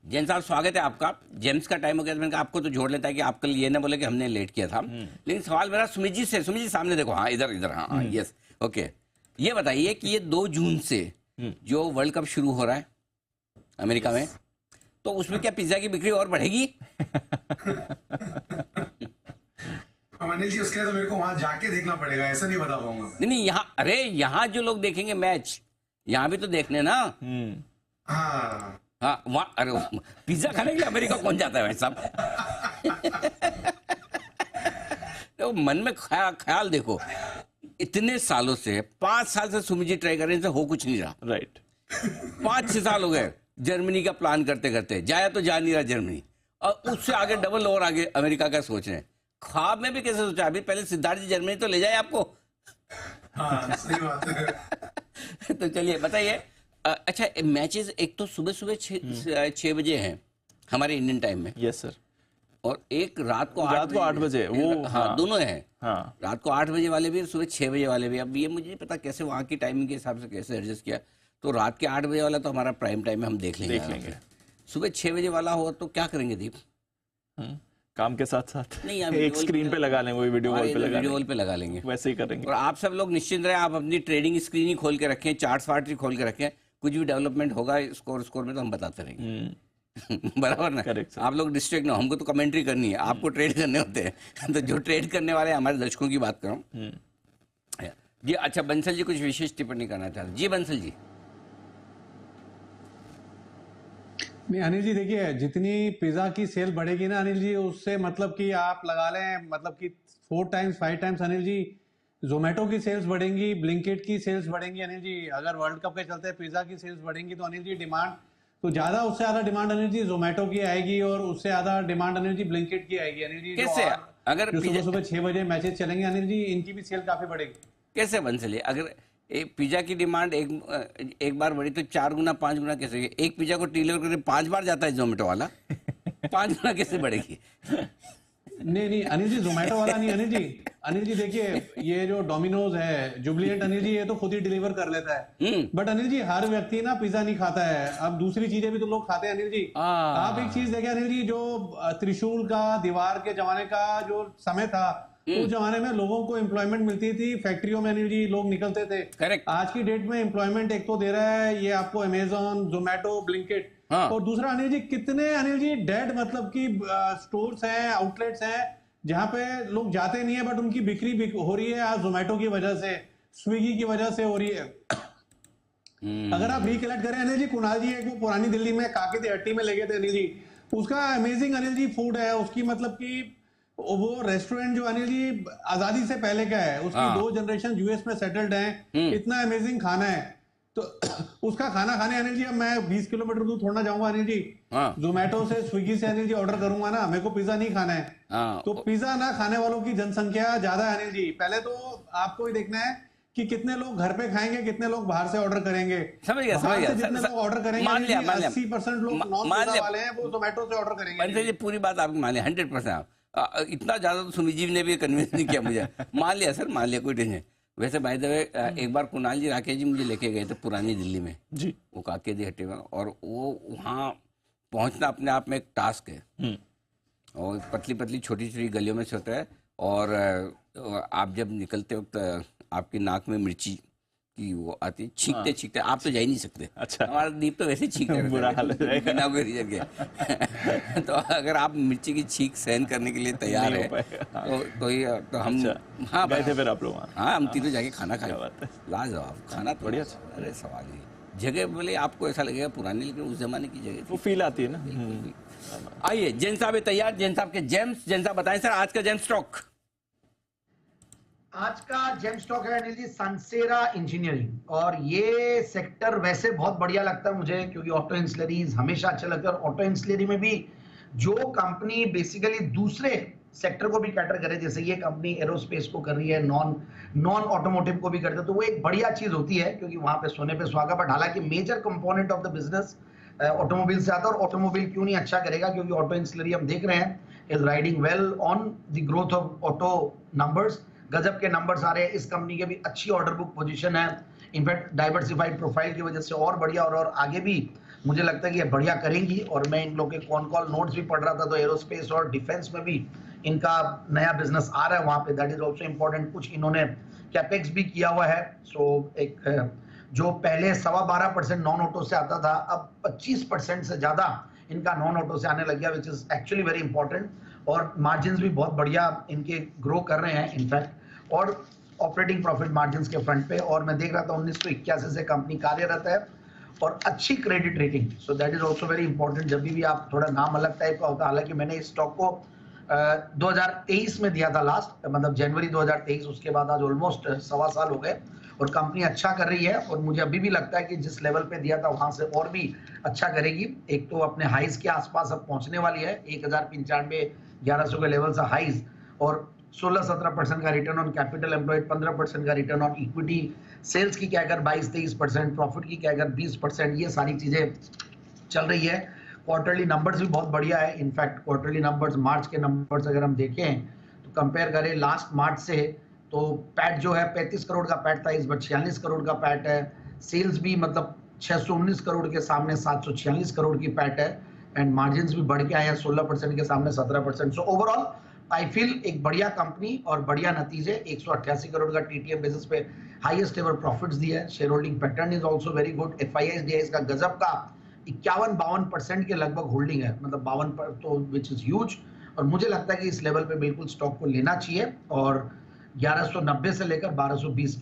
जैन साहब स्वागत है आपका। जेम्स का टाइम हो गया, मैंने कहा आपको तो जोड़ लेता है कि आप कल ये ना बोले कि हमने लेट किया था। लेकिन सवाल मेरा सुमित जी से, सुमित जी सामने देखो, हाँ इधर इधर, हाँ यस ओके। ये बताइए कि ये 2 जून से जो वर्ल्ड कप शुरू हो रहा है अमेरिका में, तो उसमें क्या पिज्जा की बिक्री और बढ़ेगी? अनिल जी उसके लिए तो मेरे को वहां जाके देखना पड़ेगा, ऐसा नहीं बता पाऊंगा। नहीं यहाँ, अरे यहाँ जो लोग देखेंगे मैच, यहाँ भी तो देखने ना। हाँ हाँ वहाँ, अरे पिज्जा खाने के लिए अमेरिका कौन जाता है भाई साहब? तो मन में ख्याल देखो, इतने सालों से 5 साल से सुमित जी ट्राई कर रहे हैं, हो कुछ नहीं रहा। राइट 5-6 साल हो गए जर्मनी का प्लान करते करते, जाया तो जा नहीं रहा जर्मनी, और उससे आगे डबल और आगे अमेरिका का सोच रहे हैं। ख्वाब में भी कैसे सोचा? अभी पहले सिद्धार्थ जी जर्मनी तो ले जाए आपको। हाँ सही बात है। तो चलिए बताइए, अच्छा मैचेस एक तो सुबह सुबह 6 बजे हैं हमारे इंडियन टाइम में, यस सर, और एक रात को 8 बजे वो, हाँ दोनों हैं। हाँ रात को 8 बजे वाले भी, सुबह 6 बजे वाले भी। अब ये मुझे नहीं पता कैसे वहाँ की टाइमिंग के हिसाब से कैसे एडजस्ट किया। तो रात के 8 बजे वाला तो हमारा प्राइम टाइम में हम देख लेंगे। सुबह 6 बजे वाला हो तो क्या करेंगे दीप? काम के साथ साथ नहीं, एक स्क्रीन पे लगा लेंगे, वही वीडियो कॉल पे लगा लेंगे, वैसे ही करेंगे। और आप सब लोग निश्चिंत रहे, आप अपनी ट्रेडिंग स्क्रीन ही खोल के रखें, चार्ट वार्ट ही खोल के रखें, कुछ भी डेवलपमेंट होगा स्कोर में तो हम बताते रहेंगे। बराबर ना? आप लोग डिस्ट्रैक्ट ना हो, हमको तो कमेंट्री करनी है, आपको ट्रेड करने होते हैं। तो जो ट्रेड करने वाले हमारे दर्शकों की बात करूं जी। अच्छा बंसल जी कुछ विशेष टिप्पणी करना चाहते हैं जी? बंसल जी। नहीं अनिल जी देखिए, जितनी पिज्जा की सेल बढ़ेगी ना अनिल जी, उससे मतलब कि आप लगा लें मतलब कि 4 टाइम्स 5 टाइम्स अनिल जी जोमेटो की सेल्स बढ़ेंगी, ब्लिंकिट की सेल्स बढ़ेंगी अनिल जी। अगर वर्ल्ड कप के चलते पिज्जा की सेल्स बढ़ेंगी तो अनिल जी डिमांड तो ज्यादा, उससे ज्यादा डिमांड अनिल जी जोमेटो की आएगी, और उससे ज्यादा डिमांड अनिल जी ब्लिंकिट की आएगी अनिल जी। कैसे? अगर सुबह 6 बजे मैचेस चलेंगे अनिल जी, इनकी भी सेल काफी बढ़ेगी। कैसे बंसल जी? अगर एक पिज्जा की डिमांड एक बार बढ़ी तो 4 गुना 5 गुना कैसे? एक पिज्जा को डिलीवर करके 5 बार जाता है जोमेटो वाला, 5 गुना कैसे बढ़ेगी? नहीं अनिल जी, जोमेटो वाला नहीं अनिल जी। अनिल जी देखिए, ये जो डोमिनोज है, जुबलिएंट अनिल जी, ये तो खुद ही डिलीवर कर लेता है। बट अनिल जी हर व्यक्ति ना पिज्जा नहीं खाता है, अब दूसरी चीजें भी तो लोग खाते हैं अनिल जी। आप एक चीज देखें अनिल जी, जो त्रिशूल का, दीवार के जमाने का जो समय था, उस जमाने में लोगों को एम्प्लॉयमेंट मिलती थी, फैक्ट्रियों में अनिल जी लोग निकलते थे। करेक्ट। आज की डेट में एम्प्लॉयमेंट एक तो दे रहा है ये आपको अमेजोन, जोमेटो, ब्लिंकिट, और दूसरा अनिल जी कितने अनिल जी डेड मतलब कि स्टोर्स हैं, आउटलेट्स हैं, जहां पे लोग जाते नहीं है बट उनकी बिक्री हो रही है आज जोमेटो की वजह से, स्विगी की वजह से हो रही है। अगर आप रिकलेक्ट करें अनिल जी, कुणाल जी एक वो पुरानी दिल्ली में काके दी हट्टी में ले गए थे अनिल जी, उसका अमेजिंग अनिल जी फूड है उसकी, मतलब कि वो रेस्टोरेंट जो अनिल जी आजादी से पहले का है, उसकी 2 जनरेशन यूएस में सेटल्ड हैं, इतना अमेजिंग खाना है। तो उसका खाना खाने अनिल जी अब मैं 20 किलोमीटर दूर थोड़ा जाऊंगा अनिल जी, जोमेटो से, स्विगी से अनिल जी ऑर्डर करूंगा ना, मेरे को पिज्जा नहीं खाना है। तो पिज्जा ना खाने वालों की जनसंख्या ज्यादा है अनिल जी। पहले तो आपको ही देखना है कि कितने लोग घर पे खाएंगे, कितने लोग बाहर से ऑर्डर करेंगे। समझ गया। जितने लोग ऑर्डर करेंगे, 80% लोग नॉन पिज्जा वाले हैं, वो जोमेटो से ऑर्डर करेंगे। पूरी बात आपकी मान लिया 100%। इतना ज्यादा तो सुमित जी ने भी कन्विंस नहीं किया मुझे। मान लिया सर, मान लिया, कोई टेंशन। वैसे बाय द वे एक बार कुणाल जी, राकेश जी मुझे लेके गए थे पुरानी दिल्ली में जी, वो काके दी हट्टी में, और वो वहाँ पहुँचना अपने आप में एक टास्क है, और पतली पतली छोटी छोटी गलियों में से होता है, और आप जब निकलते वक्त आपकी नाक में मिर्ची की वो आती है, छींकते छींकते आप तो जा ही नहीं सकते। अच्छा, हमारा दीप तो वैसे छींकते बुरा हाल है बिना कोई रीजन के। तो अगर आप मिर्ची की छींक सहन करने के लिए तैयार है तो हम हाँ गए थे फिर आप लोग? हाँ, हम तीनों जाके खाना खाए, लाजवाब खाना, बढ़िया। अरे सवाल ही, जगह बोले आपको ऐसा लगेगा पुरानी, लेकिन उस जमाने की जगह वो फील आती है ना। आइए जैन साहब है तैयार, जैन साहब के जेम्स। जैन साहब बताएं सर आज का जेम स्टॉक। आज का जेम स्टॉक है अनिल जी सनसेरा इंजीनियरिंग, और ये सेक्टर वैसे बहुत बढ़िया लगता है मुझे, क्योंकि ऑटो इंसलरीज हमेशा अच्छा लगता है, और ऑटो इंसलरी में भी जो कंपनी बेसिकली दूसरे सेक्टर को भी कैटर करे, जैसे ये कंपनी एरोस्पेस को कर रही है, नॉन ऑटोमोटिव को भी करते हैं, तो वो एक बढ़िया चीज होती है, क्योंकि वहां पे सोने पे सुहागा। बट हालांकि major component of the business automobile से आता है, और ऑटोमोबाइल क्यों नहीं अच्छा करेगा, क्योंकि ऑटो इंसलरी हम देख रहे हैं is riding well on the growth of auto numbers. गजब के नंबर्स आ रहे हैं, इस कंपनी के भी अच्छी ऑर्डर बुक पोजीशन है, इनफैक्ट डाइवर्सिफाइड प्रोफाइल की वजह से और बढ़िया, और आगे भी मुझे लगता है कि ये बढ़िया करेंगी। और मैं इन लोग के कॉन कॉल नोट्स भी पढ़ रहा था, तो एरोस्पेस और डिफेंस में भी इनका नया बिजनेस आ रहा है वहां पे, दैट इज ऑल्सो इम्पोर्टेंट। कुछ इन्होंने कैपेक्स भी किया हुआ है। सो एक जो पहले 12.25% नॉन ऑटो से आता था, अब 25% से ज्यादा इनका नॉन ऑटो से आने लग गया, which is actually very important. और मार्जिन भी बहुत बढ़िया इनके ग्रो कर रहे हैं इनफैक्ट, और ऑपरेटिंग प्रॉफिट मार्जिन के फ्रंट पे। और मैं देख रहा था 1981 से कंपनी कार्यरत है और अच्छी credit rating, so that is also very important. जब भी आप थोड़ा नाम अलग टाइप का होता है, हालांकि मैंने इस स्टॉक को 2023 में दिया था लास्ट, मतलब जनवरी 2023, उसके बाद आज ऑलमोस्ट 1.25 साल हो गए और कंपनी अच्छा कर रही है। और मुझे अभी भी लगता है कि जिस लेवल पे दिया था वहां से और भी अच्छा करेगी। एक तो अपने हाइज के आसपास अब पहुंचने वाली है, 1095 1100 के लेवल से हाइज, और 16-17% का रिटर्न ऑन कैपिटल एम्प्लॉयड, 15% का रिटर्न ऑन इक्विटी, सेल्स की कैगर 22-23%, प्रॉफिट की कैगर 20%, ये सारी चीजें चल रही है। क्वार्टरली नंबर्स भी बहुत बढ़िया है। इनफैक्ट क्वार्टरली नंबर्स, मार्च के नंबर्स अगर हम देखें तो कंपेयर करें लास्ट मार्च से, तो पैट जो है 35 करोड़ का पैट था, इस बार 46 करोड़ का पैट है। सेल्स भी मतलब 619 करोड़ के सामने 746 करोड़ की पैट है, एंड मार्जिन भी बढ़ के आए हैं 16% के सामने 17%। सो ओवरऑल आई फील एक बढ़िया कंपनी और बढ़िया नतीजे। 188 करोड़ का टीटीएम बेसिस पे हाईएस्ट एवर प्रॉफिट्स दिया है। Share holding pattern is also very good. FIS का गजब का 51-52% के लगभग होल्डिंग है, मतलब 52 पर, तो विच इज ह्यूज। और मुझे लगता है कि इस लेवल पे बिल्कुल स्टॉक को लेना चाहिए और 1190 से लेकर 1220 के